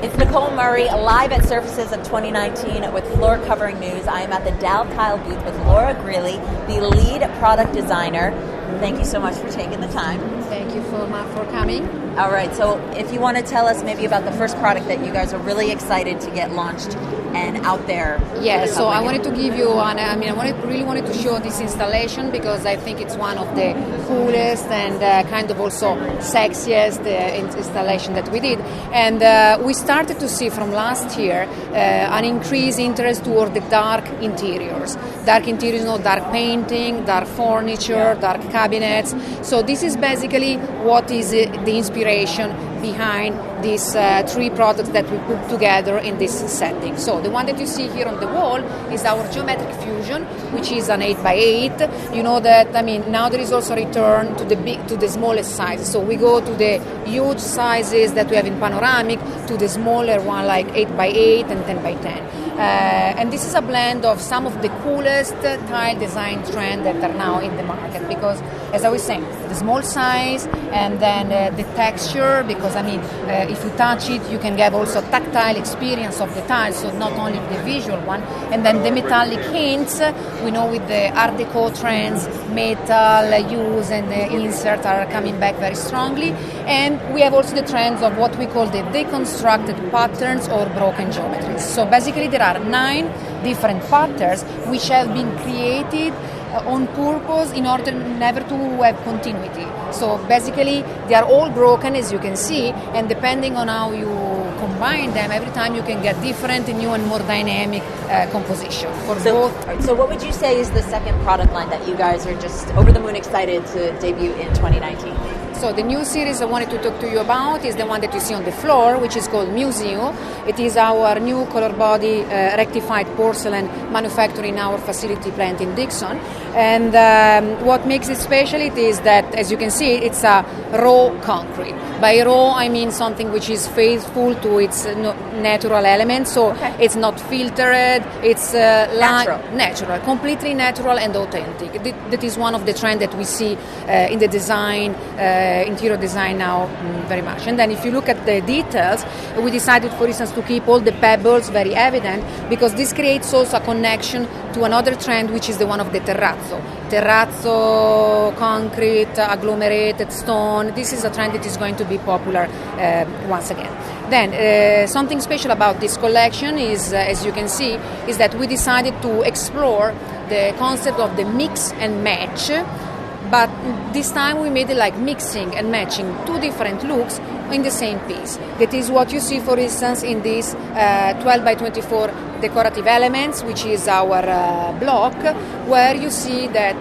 It's Nicole Murray, live at Surfaces of 2019 with Floor Covering News. I am at the Daltile booth with Laura Greeley, the lead product designer. Thank you so much for taking the time. Thank you for coming. All right, so if you want to tell us maybe about the first product that you guys are really excited to get launched and out there. Yeah, so I wanted to give you really wanted to show this installation because I think it's one of the coolest and kind of also sexiest installation that we did. And we started to see from last year an increased interest toward the dark interiors. Dark interiors, dark painting, dark furniture, dark cabinets. So this is basically what is the inspiration behind these three products that we put together in this setting. So the one that you see here on the wall is our geometric fusion, which is an 8x8. You know that, now there is also a return to the smallest sizes. So we go to the huge sizes that we have in panoramic to the smaller one like 8x8 and 10x10. And this is a blend of some of the coolest tile design trends that are now in the market because, as I was saying, the small size and then the texture, because if you touch it, you can get also tactile experience of the tile, so not only the visual one. And then the metallic hints, we know with the Art Deco trends, metal use and the insert are coming back very strongly. And we have also the trends of what we call the deconstructed patterns or broken geometries. So basically there are 9 different patterns which have been created on purpose in order never to have continuity. So basically they are all broken, as you can see, and depending on how you combine them, every time you can get different, new and more dynamic composition for both. So what would you say is the second product line that you guys are just over the moon excited to debut in 2019? So the new series I wanted to talk to you about is the one that you see on the floor, which is called Museo. It is our new color body rectified porcelain manufactured in our facility plant in Dixon. And what makes it special is that, as you can see, it's a raw concrete. By raw, I mean something which is faithful to its natural elements. So It's not filtered, it's natural, completely natural and authentic. That is one of the trends that we see in the design, interior design now very much. And then if you look at the details, we decided, for instance, to keep all the pebbles very evident because this creates also a connection to another trend, which is the one of the terrazzo. Terrazzo, concrete, agglomerated stone. This is a trend that is going to be popular once again. Then something special about this collection is, as you can see, is that we decided to explore the concept of the mix and match. But this time we made it like mixing and matching two different looks in the same piece. That is what you see, for instance, in these 12 by 24 decorative elements, which is our block, where you see that,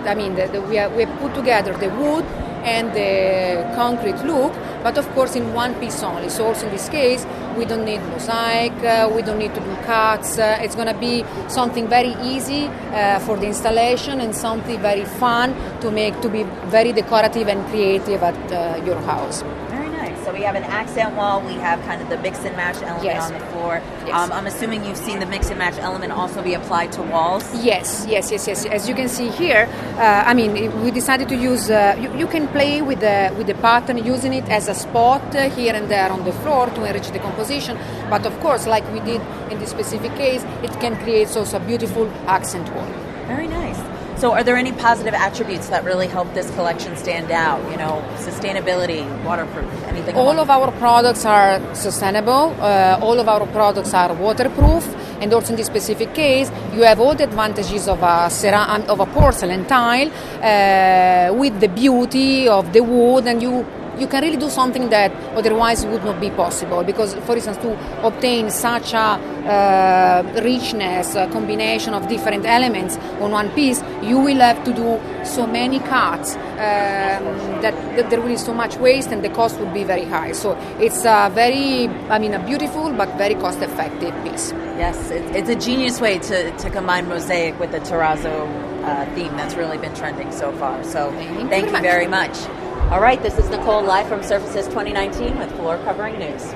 we have put together the wood and the concrete look, but of course in one piece only. So also in this case, we don't need mosaic, we don't need to do cuts. It's going to be something very easy for the installation and something very fun to be very decorative and creative at your house. Very nice. So we have an accent wall, we have kind of the mix and match element on the floor. Yes. I'm assuming you've seen the mix and match element also be applied to walls? Yes. As you can see here, we decided to use, you can play with the pattern, using it as a spot here and there on the floor to enrich the composition. But of course, like we did in this specific case, it can create also a beautiful accent wall. Very nice. So are there any positive attributes that really help this collection stand out? Sustainability, waterproof, anything? All of our products are sustainable. All of our products are waterproof. And also in this specific case, you have all the advantages of a porcelain tile with the beauty of the wood, and you can really do something that otherwise would not be possible. Because, for instance, to obtain such a richness, a combination of different elements on one piece, you will have to do so many cuts that there will be so much waste and the cost would be very high. So it's a beautiful but very cost-effective piece. Yes, it's a genius way to combine mosaic with the terrazzo theme that's really been trending so far. So thank you very much. All right, this is Nicole live from Surfaces 2019 with Floor Covering News.